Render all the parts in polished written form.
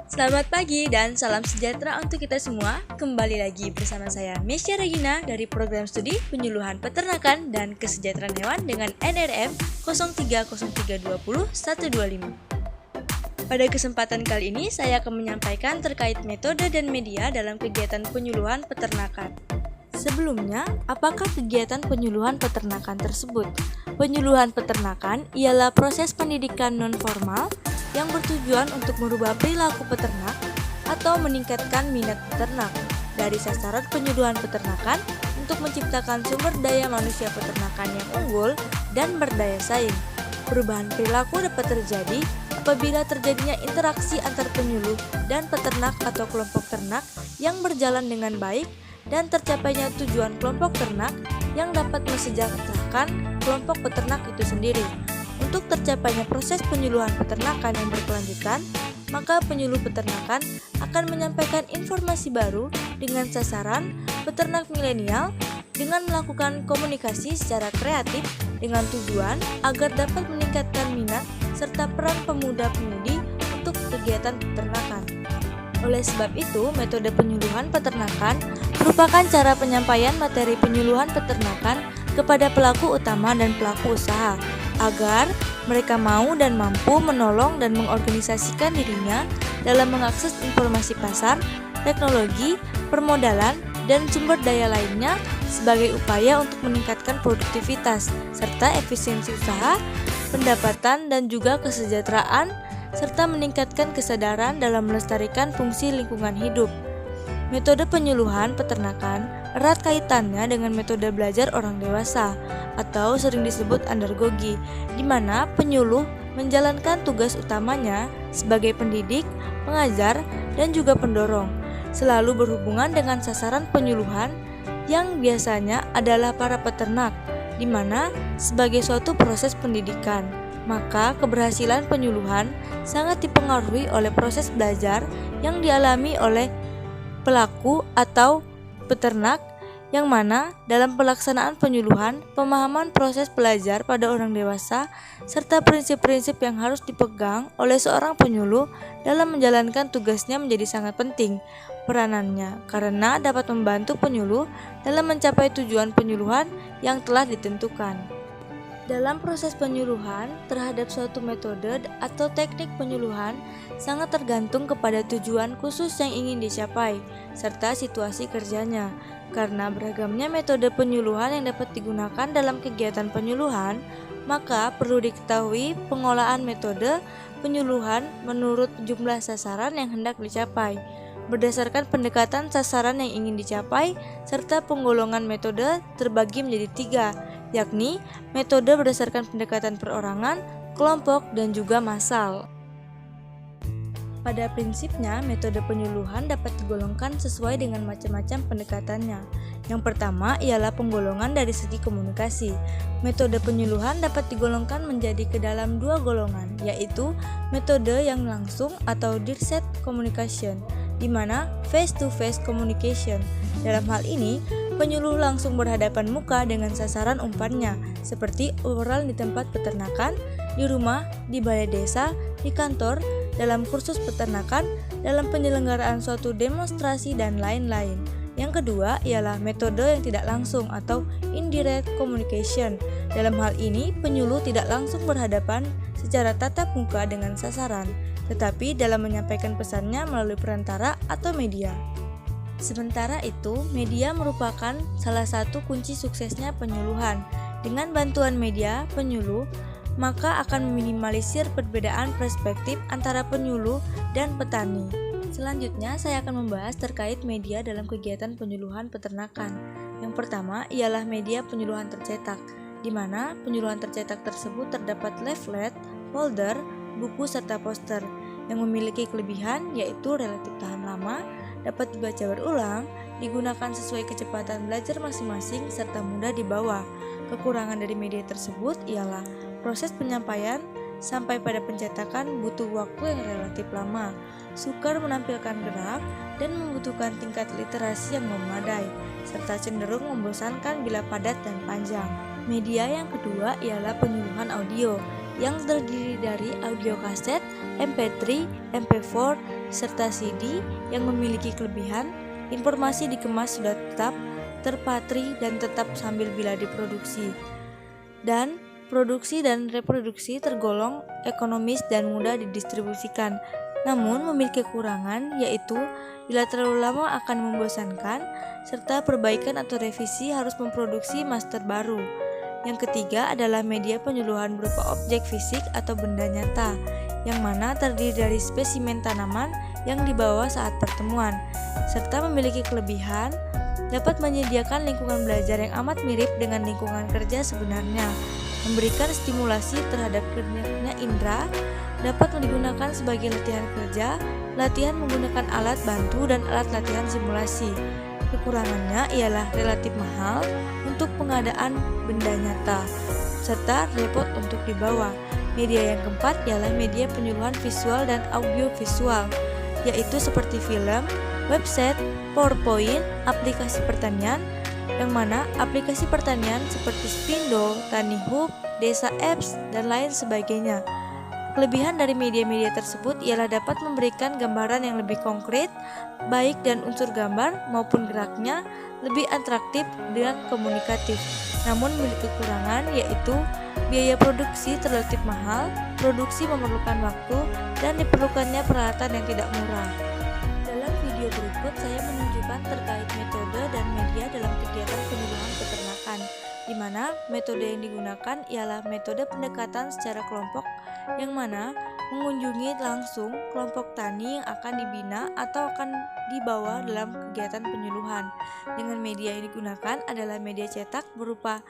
Selamat pagi dan salam sejahtera untuk kita semua. Kembali lagi bersama saya Mesya Regina dari Program Studi Penyuluhan Peternakan dan Kesejahteraan Hewan dengan NRM 030320 125. Pada kesempatan kali ini saya akan menyampaikan terkait metode dan media dalam kegiatan penyuluhan peternakan. Sebelumnya, apakah kegiatan penyuluhan peternakan tersebut? Penyuluhan peternakan ialah proses pendidikan non-formal yang bertujuan untuk merubah perilaku peternak atau meningkatkan minat peternak. Dari sasaran penyuluhan peternakan untuk menciptakan sumber daya manusia peternakan yang unggul dan berdaya saing. Perubahan perilaku dapat terjadi apabila terjadinya interaksi antar penyuluh dan peternak atau kelompok ternak yang berjalan dengan baik dan tercapainya tujuan kelompok ternak yang dapat mesejahterakan kelompok peternak itu sendiri. Untuk tercapainya proses penyuluhan peternakan yang berkelanjutan, maka penyuluh peternakan akan menyampaikan informasi baru dengan sasaran peternak milenial dengan melakukan komunikasi secara kreatif dengan tujuan agar dapat meningkatkan minat serta peran pemuda-pemudi untuk kegiatan peternakan. Oleh sebab itu, metode penyuluhan peternakan merupakan cara penyampaian materi penyuluhan peternakan kepada pelaku utama dan pelaku usaha agar mereka mau dan mampu menolong dan mengorganisasikan dirinya dalam mengakses informasi pasar, teknologi, permodalan, dan sumber daya lainnya sebagai upaya untuk meningkatkan produktivitas serta efisiensi usaha, pendapatan, dan juga kesejahteraan, serta meningkatkan kesadaran dalam melestarikan fungsi lingkungan hidup. Metode penyuluhan peternakan erat kaitannya dengan metode belajar orang dewasa atau sering disebut andragogi, di mana penyuluh menjalankan tugas utamanya sebagai pendidik, pengajar, dan juga pendorong, selalu berhubungan dengan sasaran penyuluhan yang biasanya adalah para peternak, di mana sebagai suatu proses pendidikan. Maka keberhasilan penyuluhan sangat dipengaruhi oleh proses belajar yang dialami oleh pelaku atau peternak, yang mana dalam pelaksanaan penyuluhan, pemahaman proses belajar pada orang dewasa serta prinsip-prinsip yang harus dipegang oleh seorang penyuluh dalam menjalankan tugasnya menjadi sangat penting peranannya, karena dapat membantu penyuluh dalam mencapai tujuan penyuluhan yang telah ditentukan. Dalam proses penyuluhan terhadap suatu metode atau teknik penyuluhan sangat tergantung kepada tujuan khusus yang ingin dicapai serta situasi kerjanya. Karena beragamnya metode penyuluhan yang dapat digunakan dalam kegiatan penyuluhan, maka perlu diketahui pengolahan metode penyuluhan menurut jumlah sasaran yang hendak dicapai, berdasarkan pendekatan sasaran yang ingin dicapai, serta penggolongan metode terbagi menjadi 3, yakni metode berdasarkan pendekatan perorangan, kelompok, dan juga massal. Pada prinsipnya, metode penyuluhan dapat digolongkan sesuai dengan macam-macam pendekatannya. Yang pertama ialah penggolongan dari segi komunikasi. Metode penyuluhan dapat digolongkan menjadi ke dalam 2 golongan, yaitu metode yang langsung atau direct communication, di mana face-to-face communication. Dalam hal ini, penyuluh langsung berhadapan muka dengan sasaran umpannya, seperti oral di tempat peternakan, di rumah, di balai desa, di kantor, dalam kursus peternakan, dalam penyelenggaraan suatu demonstrasi, dan lain-lain. Yang kedua ialah metode yang tidak langsung atau indirect communication. Dalam hal ini, penyuluh tidak langsung berhadapan secara tatap muka dengan sasaran, tetapi dalam menyampaikan pesannya melalui perantara atau media. Sementara itu, media merupakan salah satu kunci suksesnya penyuluhan. Dengan bantuan media, penyuluh maka akan meminimalisir perbedaan perspektif antara penyuluh dan petani. Selanjutnya, saya akan membahas terkait media dalam kegiatan penyuluhan peternakan. Yang pertama ialah media penyuluhan tercetak, di mana penyuluhan tercetak tersebut terdapat leaflet, folder, buku, serta poster yang memiliki kelebihan yaitu relatif tahan lama, dapat dibaca berulang, digunakan sesuai kecepatan belajar masing-masing, serta mudah dibawa. Kekurangan dari media tersebut ialah proses penyampaian sampai pada pencetakan butuh waktu yang relatif lama, sukar menampilkan graf, dan membutuhkan tingkat literasi yang memadai, serta cenderung membosankan bila padat dan panjang. Media yang kedua ialah penyuluhan audio, yang terdiri dari audio kaset, MP3, MP4, serta CD yang memiliki kelebihan, informasi dikemas sudah tetap, terpatri dan tetap sambil bila diproduksi. Dan produksi dan reproduksi tergolong ekonomis dan mudah didistribusikan. Namun memiliki kekurangan, yaitu bila terlalu lama akan membosankan, serta perbaikan atau revisi harus memproduksi master baru. Yang ketiga adalah media penyuluhan berupa objek fisik atau benda nyata, yang mana terdiri dari spesimen tanaman yang dibawa saat pertemuan, serta memiliki kelebihan, dapat menyediakan lingkungan belajar yang amat mirip dengan lingkungan kerja sebenarnya, memberikan stimulasi terhadap kinerja indera, dapat digunakan sebagai latihan kerja, latihan menggunakan alat bantu dan alat latihan simulasi. Kekurangannya ialah relatif mahal untuk pengadaan benda nyata, serta repot untuk dibawa. Media yang keempat ialah media penyuluhan visual dan audiovisual, yaitu seperti film, website, PowerPoint, aplikasi pertanian, yang mana aplikasi pertanian seperti Spindo, TaniHub, Desa Apps, dan lain sebagainya. Kelebihan dari media-media tersebut ialah dapat memberikan gambaran yang lebih konkret, baik dan unsur gambar maupun geraknya lebih atraktif dan komunikatif. Namun memiliki kekurangan, yaitu biaya produksi relatif mahal, produksi memerlukan waktu, dan diperlukannya peralatan yang tidak murah. Dalam video berikut saya menunjukkan terkait metode dan media dalam kegiatan penyuluhan peternakan, di mana metode yang digunakan ialah metode pendekatan secara kelompok, yang mana mengunjungi langsung kelompok tani yang akan dibina atau akan dibawa dalam kegiatan penyuluhan. Dengan media yang digunakan adalah media cetak berupa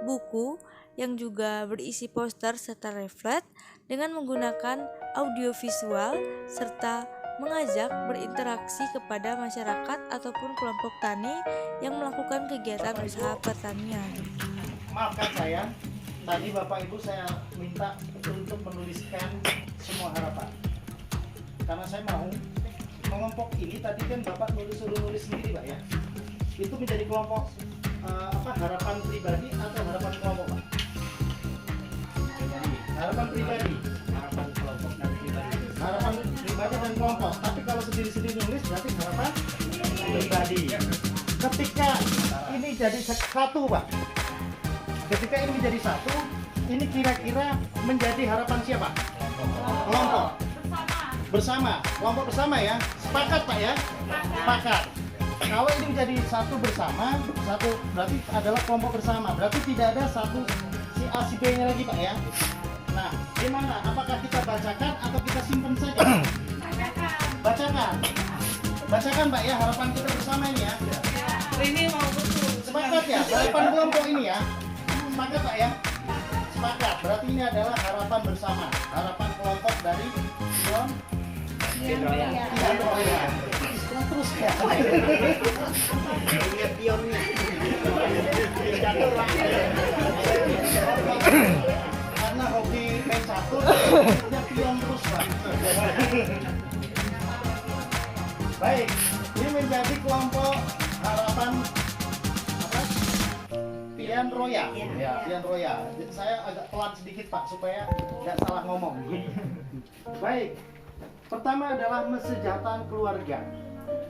buku yang juga berisi poster serta leaflet, dengan menggunakan audiovisual serta mengajak berinteraksi kepada masyarakat ataupun kelompok tani yang melakukan kegiatan usaha pertanian. Maafkan saya, tadi Bapak Ibu saya minta untuk menuliskan semua harapan, karena saya mau kelompok ini tadi kan Bapak suruh nulis sendiri Pak ya, itu menjadi kelompok harapan pribadi atau harapan kelompok Pak? Harapan pribadi, harapan kelompok dan pribadi, harapan pribadi dan kelompok. Tapi kalau sendiri-sendiri nulis berarti harapan pribadi. Ketika ini jadi satu Pak, ketika ini menjadi satu, ini kira-kira menjadi harapan siapa? Kelompok bersama, kelompok bersama ya. Sepakat Pak ya? Sepakat. Kalau ini menjadi satu bersama, satu berarti adalah kelompok bersama. Berarti tidak ada satu si A si B-nya lagi Pak ya. Nah, gimana? Apakah kita bacakan atau kita simpen saja? Bacakan. Bacakan Pak ya, harapan kita bersama ini ya. Ini mau betul. Sepakat ya, harapan kelompok ini ya. Sepakat Pak ya? Sepakat. Berarti ini adalah harapan bersama, harapan kelompok dari Pion. Terus ya. Lihat pionnya. Karena hobi main catur, dia pion terus Pak. Baik, ini menjadi kelompok harapan apa? Pian Roya. Ya, Pian Roya. Saya agak pelan sedikit Pak supaya nggak salah ngomong. Baik. Pertama adalah kesejahteraan keluarga.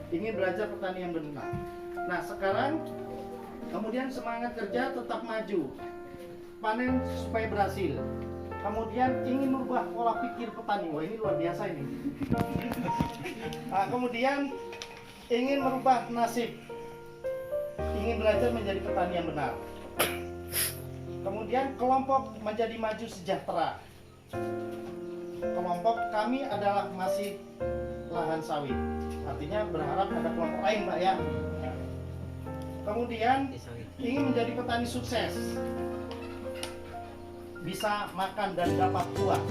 Ingin belajar pertanian benar. Nah, sekarang kemudian semangat kerja tetap maju. Panen supaya berhasil. Kemudian ingin merubah pola pikir petani. Wah, ini luar biasa ini. Nah, kemudian ingin merubah nasib. Ingin belajar menjadi petani yang benar. Kemudian kelompok menjadi maju sejahtera. Kelompok kami adalah masih lahan sawit. Artinya berharap ada kelompok lain Pak ya. Kemudian ingin menjadi petani sukses. Bisa makan dan dapat uang.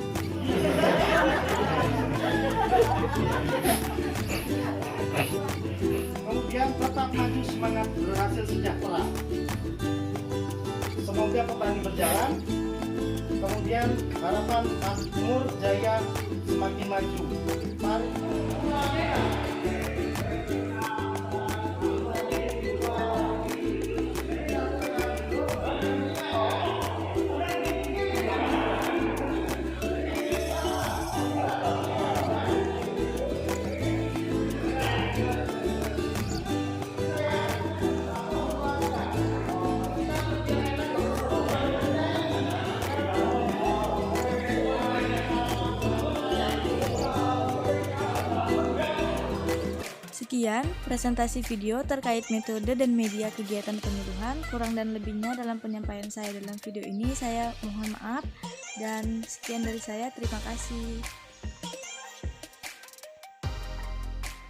Kemudian tetap maju semangat berhasil sejahtera. Semoga petani berjalan. Kemudian harapan makmur jaya semakin maju. Mari. Sekian presentasi video terkait metode dan media kegiatan pemilihan. Kurang dan lebihnya dalam penyampaian saya dalam video ini saya mohon maaf, dan sekian dari saya, terima kasih.